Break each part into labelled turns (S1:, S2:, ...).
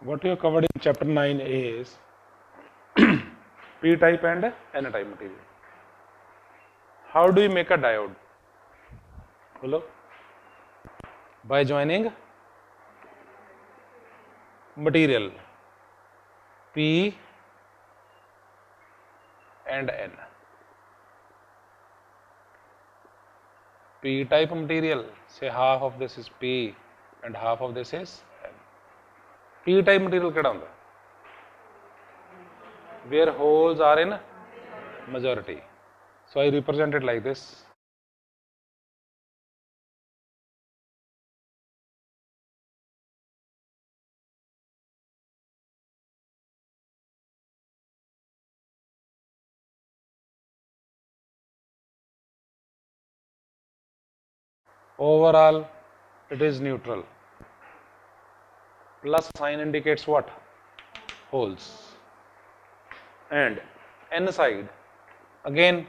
S1: what you covered in chapter 9 is p-type and n-type material. How do you make a diode? Hello? By joining material p and n. p-type material, say half of this is p and half of this is n. p-type material ਕਿਹੜਾ ਹੁੰਦਾ? Where holes are in majority. So I represent it like this. Overall, it is neutral. Plus sign indicates what? Holes. And n side, again,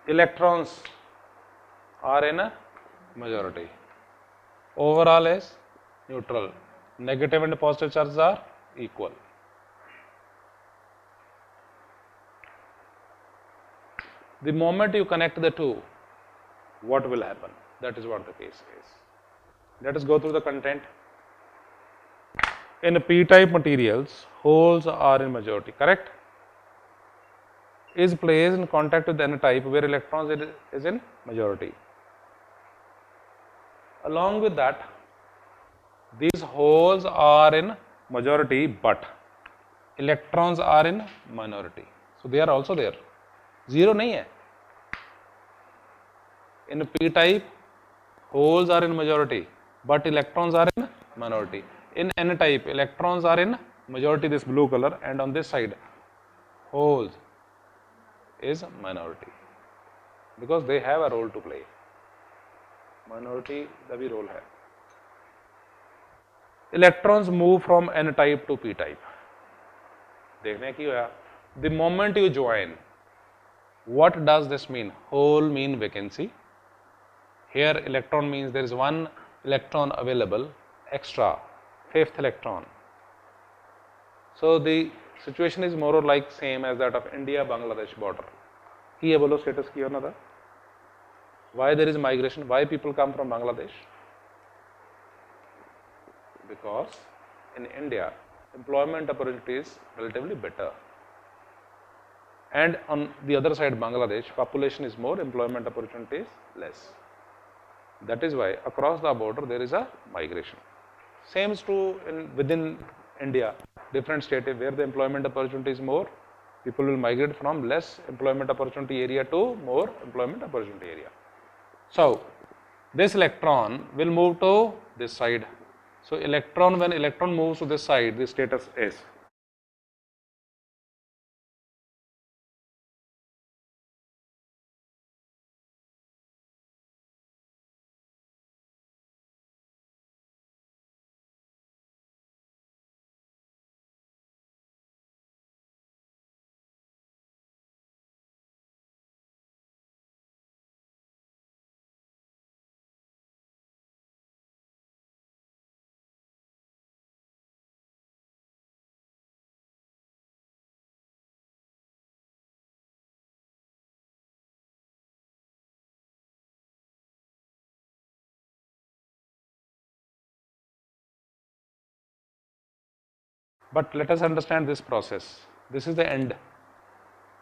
S1: electrons are in a majority. Overall is neutral. Negative and positive charges are equal. The moment you connect the two, what will happen? That is what the case is. Let us go through the content. In p-type materials, holes are in majority, correct? Is placed in contact with n-type where electrons is in majority. Along with that, these holes are in majority but electrons are in minority. So they are also there. Zero nahi hai. In p-type, holes are in majority but electrons are in minority. In n-type, electrons are in majority, this blue color, and on this side, holes is minority because they have a role to play. Minority का भी role है. Electrons move from n-type to p-type. देखने की होया. The moment you join, what does this mean? Hole mean vacancy. Here electron means there is one electron available extra, fifth electron. So the situation is more or like same as that of India-Bangladesh border. की है बोलो status की होना था? Why there is migration? Why people come from Bangladesh? Because in India, employment opportunity is relatively better. And on the other side, Bangladesh, population is more, employment opportunity is less. That is why across the border there is a migration. Same is true within India, different states where the employment opportunity is more, people will migrate from less employment opportunity area to more employment opportunity area. So this electron will move to this side. So electron, when electron moves to this side, the status is. But let us understand this process. This is the end.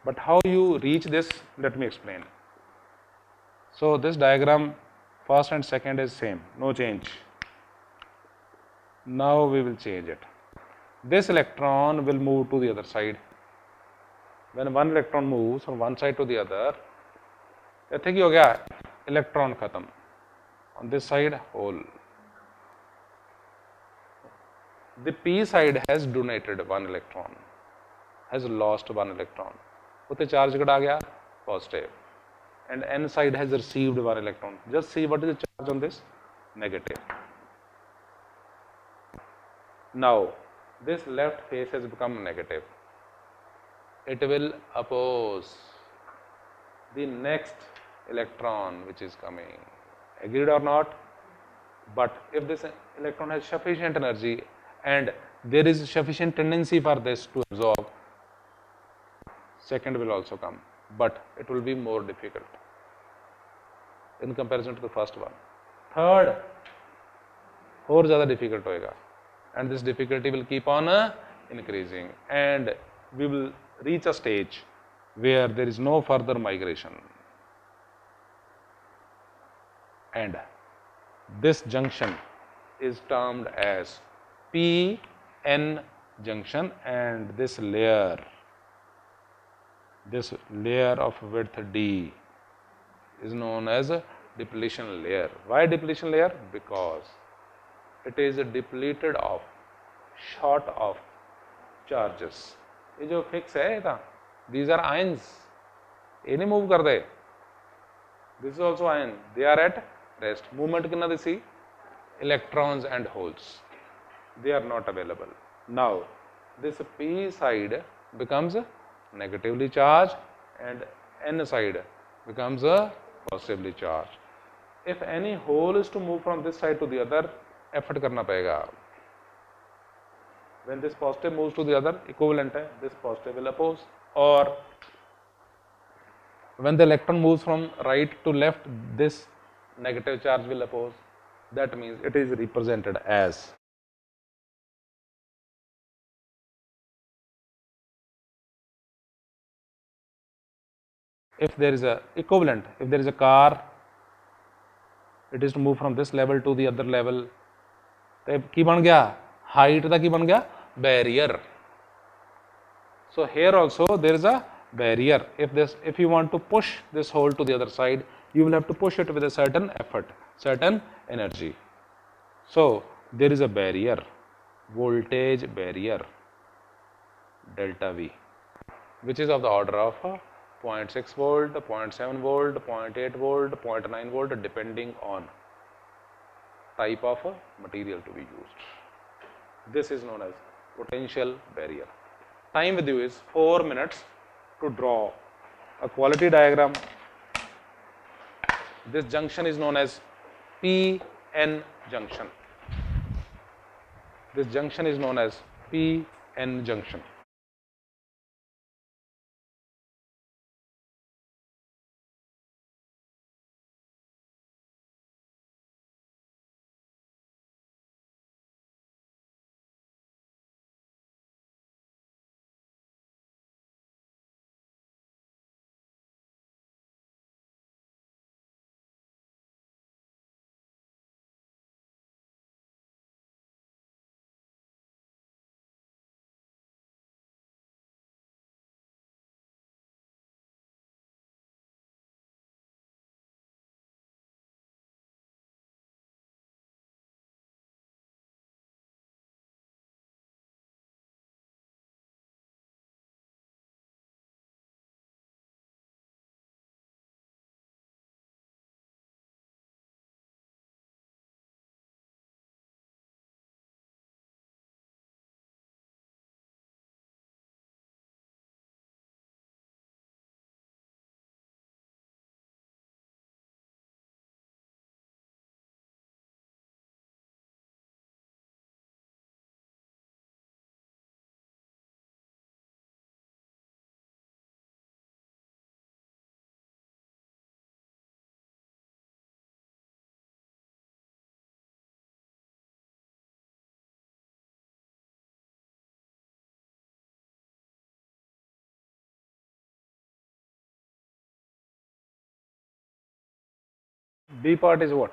S1: But how you reach this, let me explain. So this diagram, first and second is same, no change. Now we will change it. This electron will move to the other side. When one electron moves from one side to the other, इत्थे की हो गया? Electron खत्म. On this side, hole. The p side has donated one electron, has lost one electron. उत्ते charge घटा गया, positive. And n side has received one electron. Just see what is the charge on this? Negative. Now, this left face has become negative. It will oppose the next electron which is coming. Agreed or not? But if this electron has sufficient energy and there is sufficient tendency for this to absorb, second will also come, but it will be more difficult in comparison to the first one. Third और ज़्यादा difficult होएगा, and this difficulty will keep on increasing, and we will reach a stage where there is no further migration, and this junction is termed as PN junction, and this layer of width D is known as a depletion layer. Why depletion layer? Because it is depleted of, short of charges. ये जो fix है था, these are ions, ये नहीं move कर दे. This is also ion, they are at rest. Movement कितना दिसी? Electrons and holes, they are not available. Now this P side becomes negatively charged and N side becomes positively charged. If any hole is to move from this side to the other, effort करना पड़ेगा. When this positive moves to the other, equivalent है, this positive will oppose. Or when the electron moves from right to left, this negative charge will oppose. That means it is represented as if there is a equivalent, if there is a car, it is to move from this level to the other level. तो की बन गया height का की बन गया barrier. So here also there is a barrier. If you want to push this hole to the other side, you will have to push it with a certain effort, certain energy. So there is a barrier, voltage barrier, delta V, which is of the order of 0.6 volt, 0.7 volt, 0.8 volt, 0.9 volt, depending on type of material to be used. This is known as potential barrier. Time with you is 4 minutes to draw a quality diagram. This junction is known as PN junction. This junction is known as PN junction. B part is what?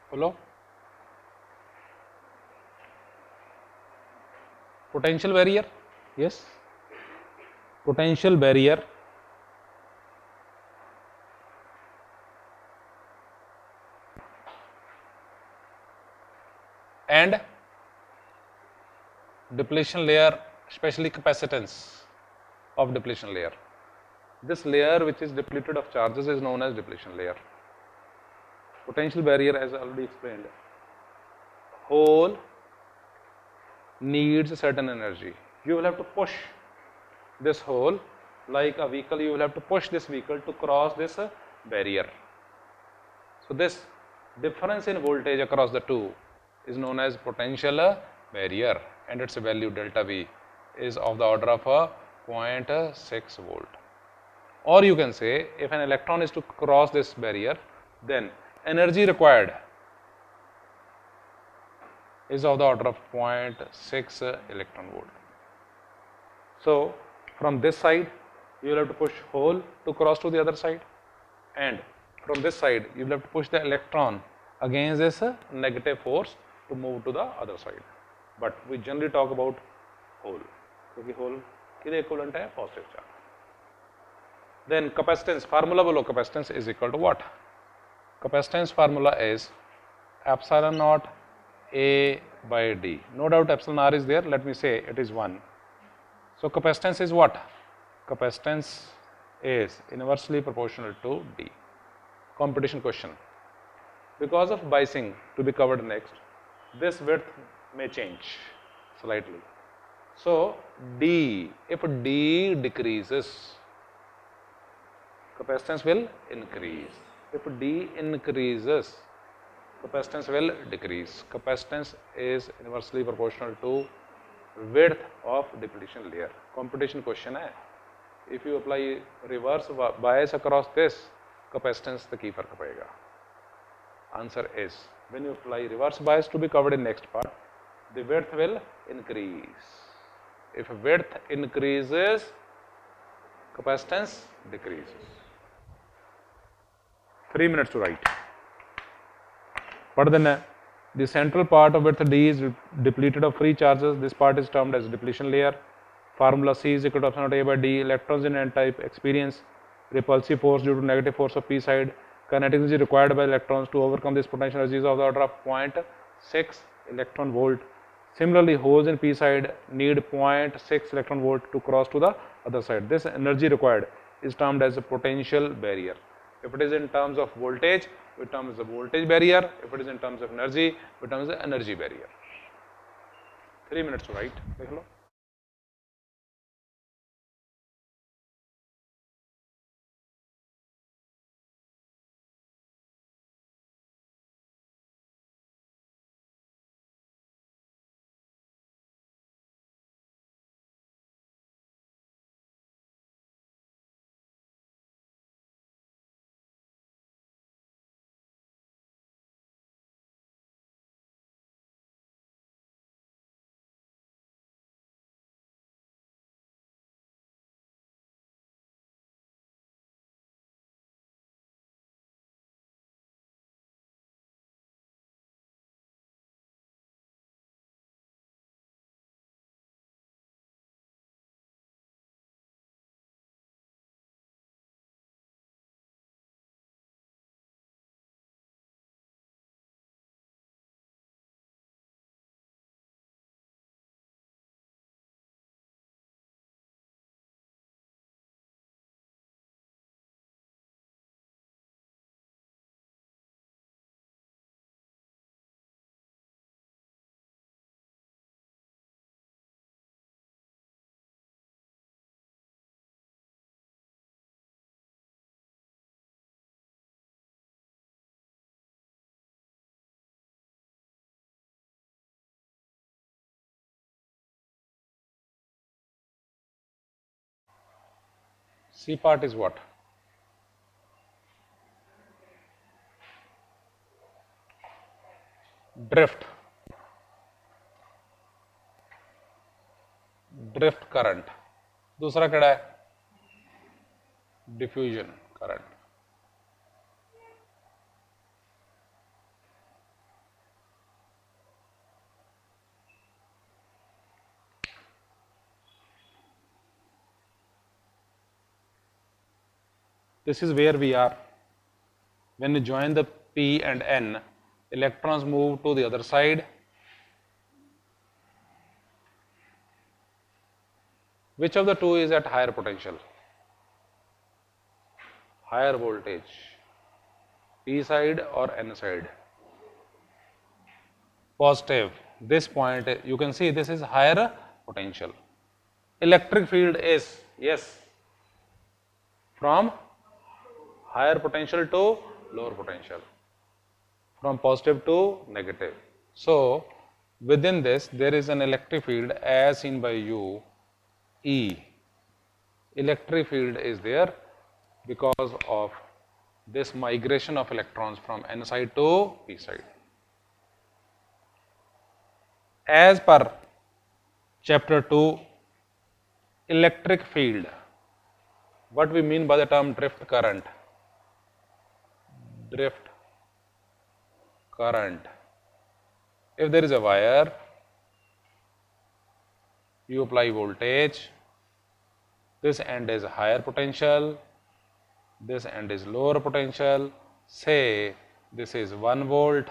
S1: Follow? Potential barrier? Yes. Potential barrier and depletion layer, especially capacitance of depletion layer. This layer which is depleted of charges is known as depletion layer. Potential barrier, as I already explained, hole needs a certain energy. You will have to push this hole like a vehicle. You will have to push this vehicle to cross this barrier. So this difference in voltage across the two is known as potential barrier, and its value delta V is of the order of 0.6 volt. Or you can say, if an electron is to cross this barrier, then energy required is of the order of 0.6 electron volt. So from this side you will have to push hole to cross to the other side, and from this side you will have to push the electron against this negative force to move to the other side. But we generally talk about hole, क्योंकि hole किधर equivalent है positive charge. Then capacitance, formula below capacitance is equal to what? Capacitance formula is epsilon naught A by D. No doubt epsilon R is there. Let me say it is 1. So capacitance is what? Capacitance is inversely proportional to D. Competition question. Because of biasing to be covered next, this width may change slightly. So D, if D decreases, capacitance will increase. If D increases, capacitance will decrease. Capacitance is inversely proportional to width of depletion layer. Competition question है. If you apply reverse bias across this, capacitance the key फर्क पड़ेगा. Answer is, when you apply reverse bias to be covered in next part, the width will increase. If width increases, capacitance decreases. 3 minutes to write. But then the central part of width D is depleted of free charges. This part is termed as depletion layer. Formula C is equal to epsilon naught A by D. Electrons in n-type experience repulsive force due to negative force of p side. Kinetic energy required by electrons to overcome this potential energy is of the order of 0.6 electron volt. Similarly, holes in p side need 0.6 electron volt to cross to the other side. This energy required is termed as a potential barrier. If it is in terms of voltage, we term as the voltage barrier. If it is in terms of energy, we term as the energy barrier. 3 minutes to write. देख लो. C part is what? Drift. Drift current. दूसरा क्या है? Diffusion current. This is where we are. When you join the P and N, electrons move to the other side. Which of the two is at higher potential? Higher voltage, P side or N side? positive, this point you can see this is higher potential. Electric field is, yes, from higher potential to lower potential, from positive to negative. So within this there is an electric field as seen by you, E. Electric field is there because of this migration of electrons from n side to p side. As per chapter 2, electric field, what we mean by the term drift current? Drift current. If there is a wire, you apply voltage, this end is higher potential, this end is lower potential. Say this is 1 volt,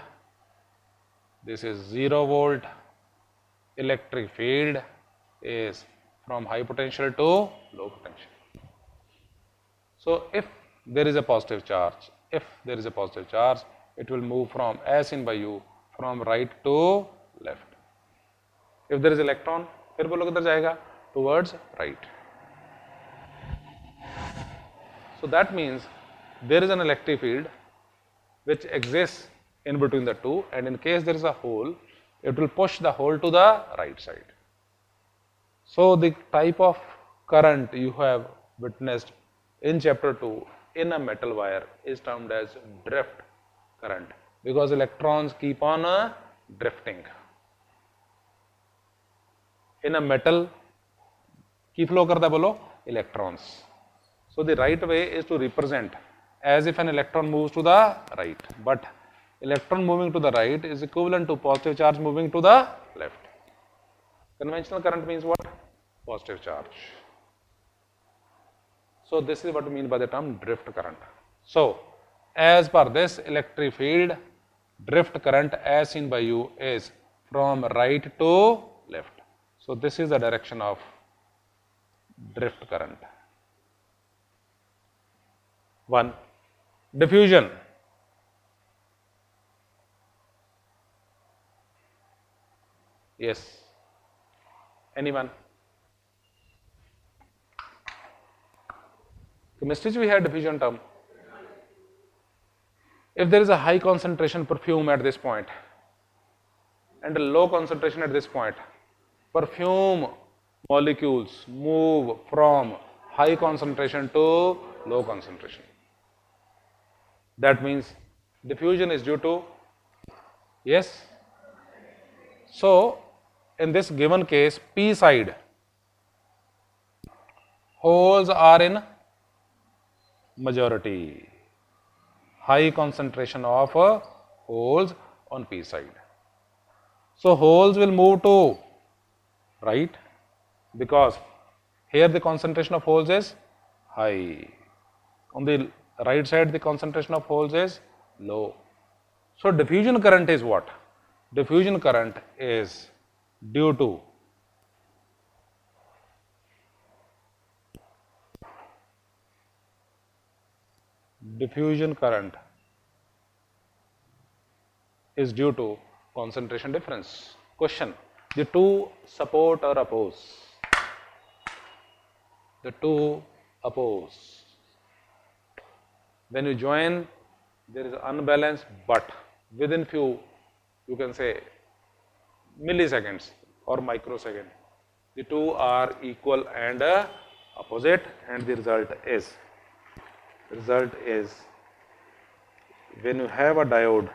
S1: this is 0 volt. Electric field is from high potential to low potential. So if there is a positive charge, it will move from, as seen by you, from right to left. If there is electron, फिर बोलो किधर जाएगा? Towards right. So that means there is an electric field which exists in between the two, and in case there is a hole, it will push the hole to the right side. So the type of current you have witnessed in chapter 2 in a metal wire is termed as drift current, because electrons keep on drifting. In a metal, की flow करता है बोलो? Electrons. So the right way is to represent as if an electron moves to the right, but electron moving to the right is equivalent to positive charge moving to the left. Conventional current means what? Positive charge. So this is what we mean by the term drift current. So as per this electric field, drift current as seen by you is from right to left. So this is the direction of drift current. 1. Diffusion. Yes. Anyone? Chemistry we had diffusion term. If there is a high concentration perfume at this point and a low concentration at this point, perfume molecules move from high concentration to low concentration. That means diffusion is due to, yes. So in this given case, P side, holes are in majority, high concentration of holes on P side. So holes will move to right, because here the concentration of holes is high. On the right side, the concentration of holes is low. So diffusion current is what? Diffusion current is due to concentration difference. Question: the two support or oppose? The two oppose. When you join, there is unbalance, but within few, you can say milliseconds or microsecond, the two are equal and opposite, and the result is when you have a diode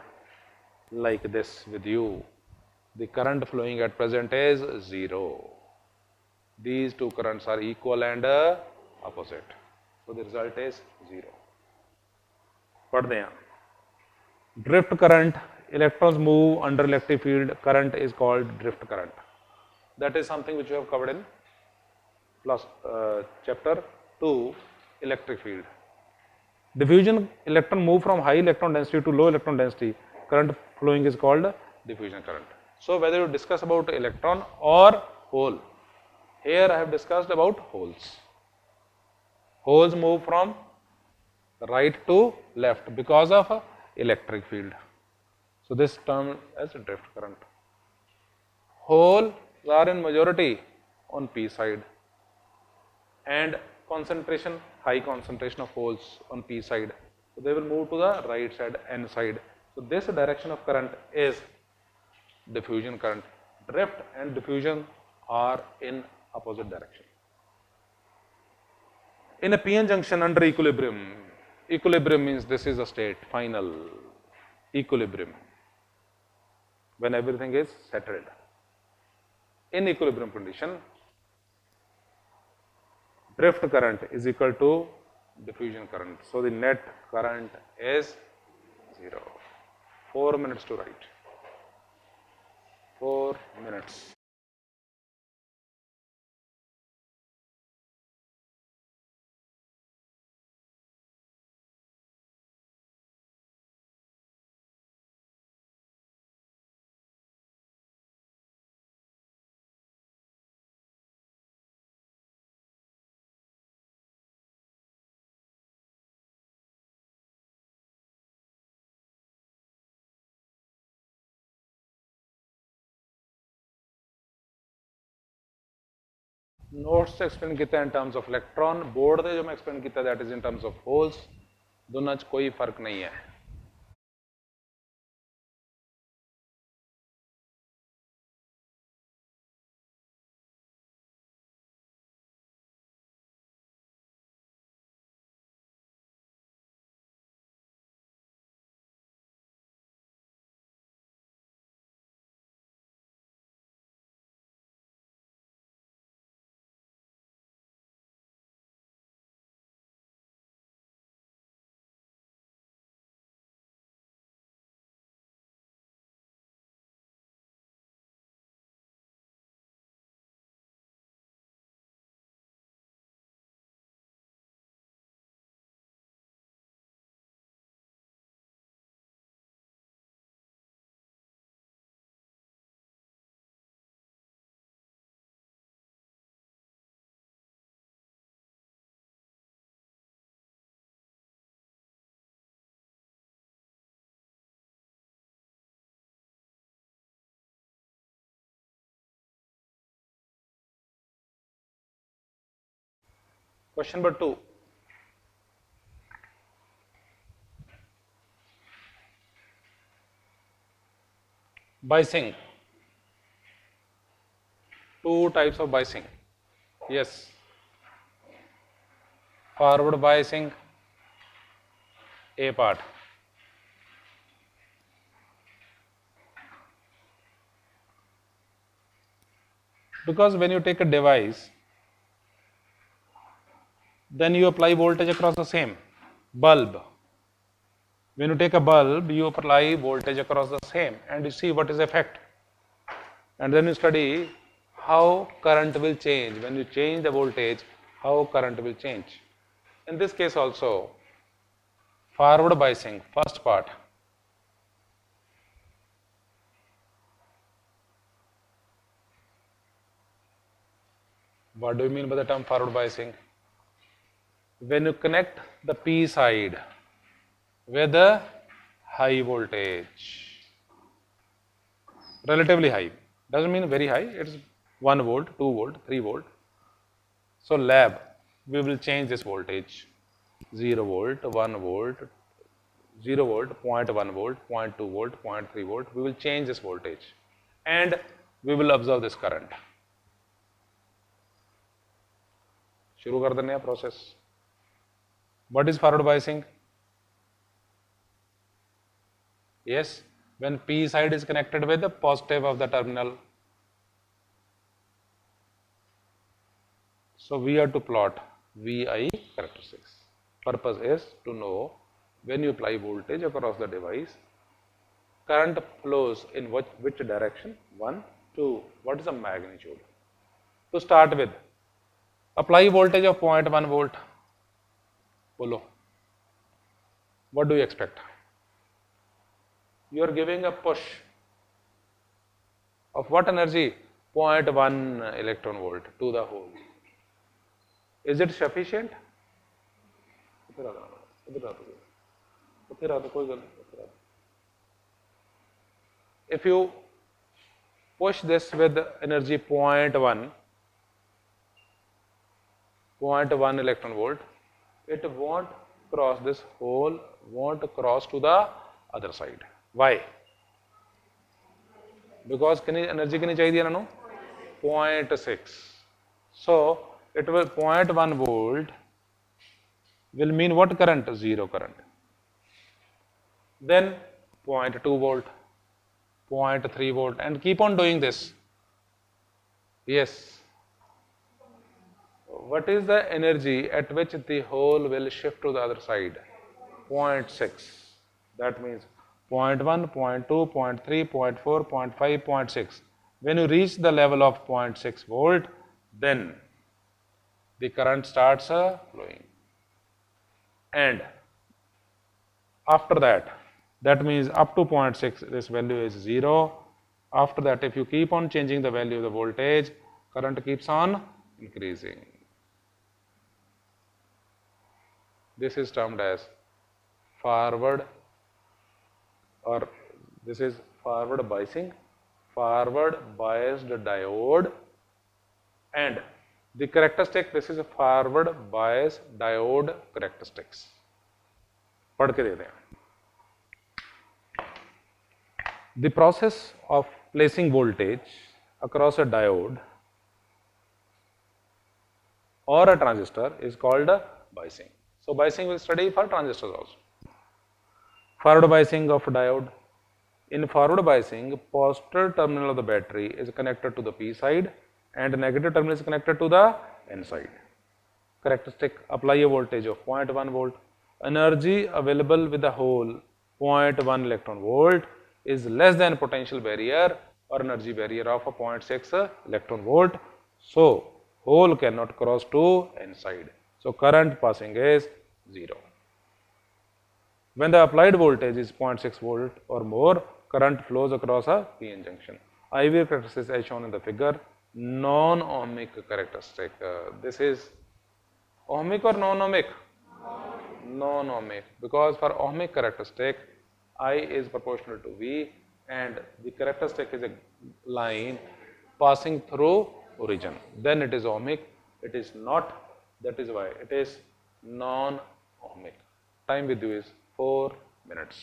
S1: like this with you, the current flowing at present is 0. These two currents are equal and opposite. So the result is 0. पढ़ते हैं. Drift current, electrons move under electric field, current is called drift current. That is something which you have covered in chapter 2, electric field. Diffusion, electron move from high electron density to low electron density, current flowing is called diffusion current. So whether you discuss about electron or hole, here I have discussed about holes. Holes move from right to left because of electric field. So this term as drift current. holes are in majority on p side, and concentration, high concentration of holes on p side, so they will move to the right side, n side. So this direction of current is diffusion current. Drift and diffusion are in opposite direction. In a p-n junction under equilibrium, equilibrium means this is a state, final equilibrium, when everything is settled. In equilibrium condition, drift current is equal to diffusion current. So the net current is 0. 4 minutes to write. 4 minutes. Notes से explain किया in terms of electron, board से जो मैं explain किया that is in terms of holes, दोनों कोई फर्क नहीं है. Question number 2. Biasing. Two types of biasing. Yes. Forward biasing, A part. Because when you take a device, then you apply voltage across the same bulb. When you take a bulb, you apply voltage across the same and you see what is the effect. And then you study how current will change. When you change the voltage, how current will change. In this case also, forward biasing, first part. What do you mean by the term forward biasing? When you connect the P side with a high voltage, relatively high, doesn't mean very high, it's 1 volt, 2 volt, 3 volt. So lab, we will change this voltage, 0 volt, 1 volt, 0 volt, 0.1 volt, 0.2 volt, 0.3 volt, we will change this voltage and we will observe this current. शुरू कर देने process. What is forward biasing? Yes, when P side is connected with the positive of the terminal. So we have to plot VI characteristics. Purpose is to know when you apply voltage across the device, current flows in which direction? 1, 2, what is the magnitude? To start with, apply voltage of 0.1 volt. Bolo. What do you expect? You are giving a push of what energy? 0.1 electron volt to the hole. Is it sufficient? If you push this with energy 0.1 electron volt, it won't cross this hole, won't cross to the other side. Why? Because energy कितनी चाहिए इन्हों 0.6. So it will 0.1 volt will mean what current? Zero current. Then 0.2 volt, 0.3 volt, and keep on doing this. Yes. What is the energy at which the hole will shift to the other side? 0.6. That means 0.1, 0.2, 0.3, 0.4, 0.5, 0.6. When you reach the level of 0.6 volt, then the current starts flowing. And after that, that means up to 0.6, this value is 0. After that, if you keep on changing the value of the voltage, current keeps on increasing. This is termed as forward, or this is forward biasing, forward biased diode, and the characteristic, this is a forward bias diode characteristics. पढ़ के देते हैं. The process of placing voltage across a diode or a transistor is called biasing. So biasing we study for transistors also. Forward biasing of diode. In forward biasing, positive terminal of the battery is connected to the P side and negative terminal is connected to the N side. Characteristic, apply a voltage of 0.1 volt. Energy available with the hole 0.1 electron volt is less than potential barrier or energy barrier of a 0.6 electron volt. So hole cannot cross to N side. So current passing is 0. When the applied voltage is 0.6 volt or more, current flows across a PN junction. IV characteristic as shown in the figure. Non-ohmic characteristic. This is ohmic or non-ohmic? Non-ohmic. Because for ohmic characteristic, I is proportional to V and the characteristic is a line passing through origin. Then it is ohmic. It is not. That is why it is non-ohmic. Time with you is 4 minutes.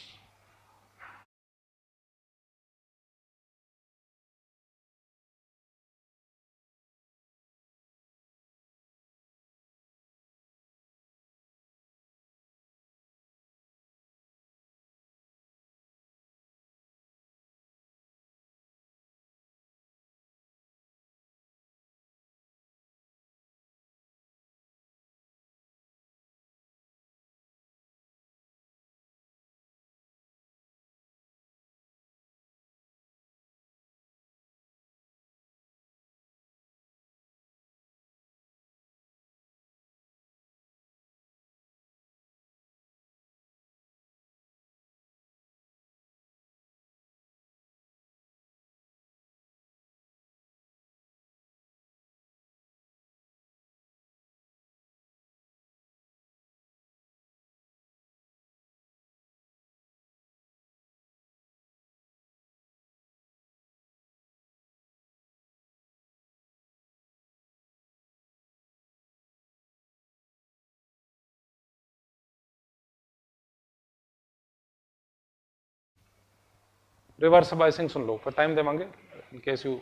S1: Reverse biasing सुन लो, फिर time दे मांगे in case you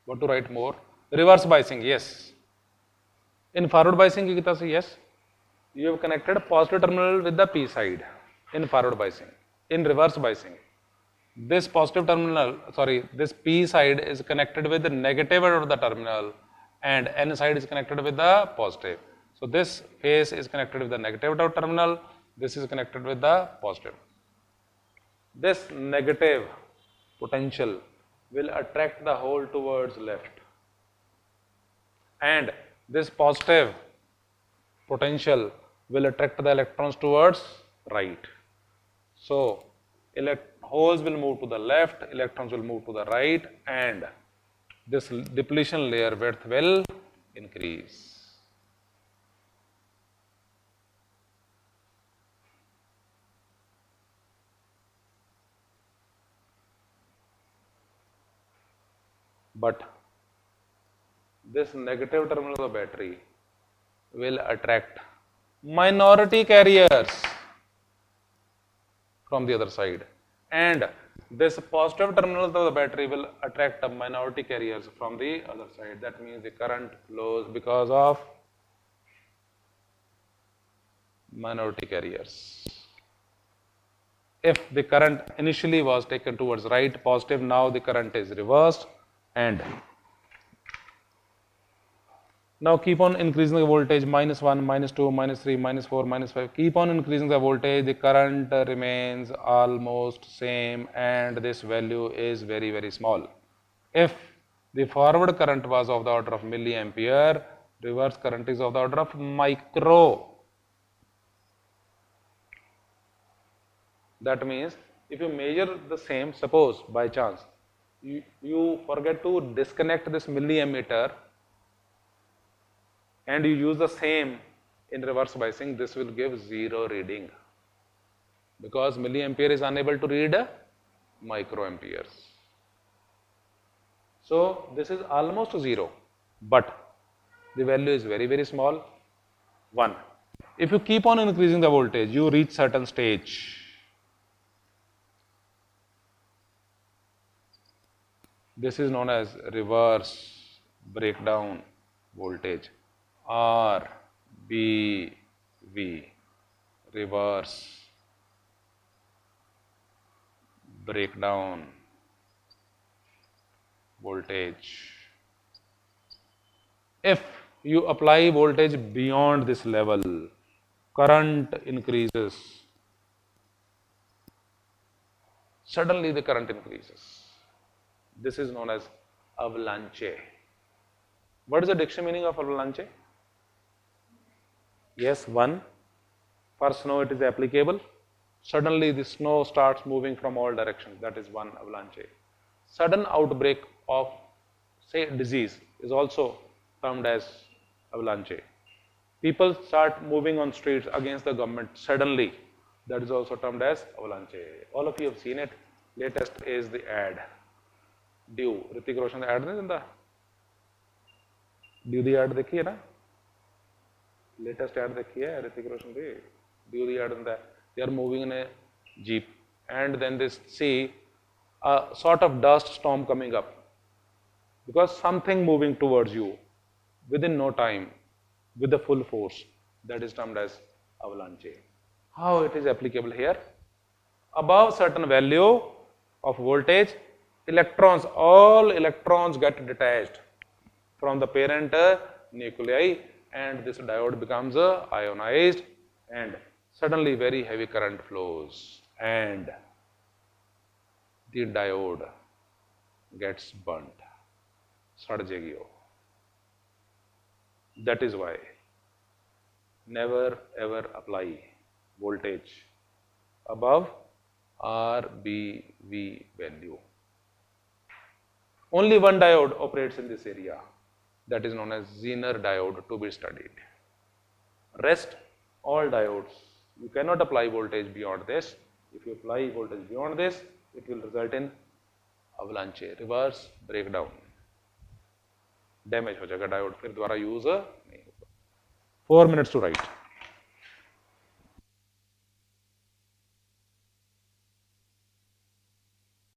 S1: want to write more. Reverse biasing, yes. In forward biasing की तरह से yes, you have connected positive terminal with the P side in forward biasing. In reverse biasing, this positive terminal, this P side is connected with the negative of the terminal and N side is connected with the positive. So this phase is connected with the negative terminal, this is connected with the positive. This negative potential will attract the hole towards left and this positive potential will attract the electrons towards right. So holes will move to the left, electrons will move to the right and this depletion layer width will increase. but this negative terminal of the battery will attract minority carriers from the other side, and this positive terminal of the battery will attract minority carriers from the other side. That means the current flows because of minority carriers. If the current initially was taken towards right, positive, now the current is reversed, and now keep on increasing the voltage, -1, -2, -3, -4, -5, keep on increasing the voltage, the current remains almost same, and this value is very, very small. If the forward current was of the order of milliampere, reverse current is of the order of micro. That means if you measure the same, suppose by chance you forget to disconnect this milliammeter and you use the same in reverse biasing, this will give 0 reading because milliampere is unable to read microamperes. So this is almost 0, but the value is very, very small, 1. If you keep on increasing the voltage, you reach certain stage. This is known as reverse breakdown voltage, RBV, reverse breakdown voltage. If you apply voltage beyond this level, current increases. Suddenly the current increases. This is known as avalanche. What is the dictionary meaning of avalanche? Yes, 1. For snow it is applicable. Suddenly the snow starts moving from all directions. That is 1 avalanche. Sudden outbreak of, say, disease is also termed as avalanche. People start moving on streets against the government suddenly. That is also termed as avalanche. All of you have seen it. Latest is the ad. Due. Hrithik Roshan the ad नहीं दिंदा? Due the ad देखी है ना? Latest ad देखी है Hrithik Roshan the. Due the ad दिंदा. They are moving in a jeep, and then they see a sort of dust storm coming up because something moving towards you within no time with the full force. That is termed as avalanche. How it is applicable here? Above certain value of voltage, electrons, all electrons get detached from the parent nuclei, and this diode becomes ionized, and suddenly very heavy current flows, and the diode gets burnt. सड़ जाएगी वो. That is why never ever apply voltage above RBV value. Only one diode operates in this area, that is known as Zener diode, to be studied. Rest all diodes, you cannot apply voltage beyond this. If you apply voltage beyond this, it will result in avalanche, reverse breakdown. Damage हो जाएगा diode, फिर दोबारा use नहीं होगा. 4 minutes to write.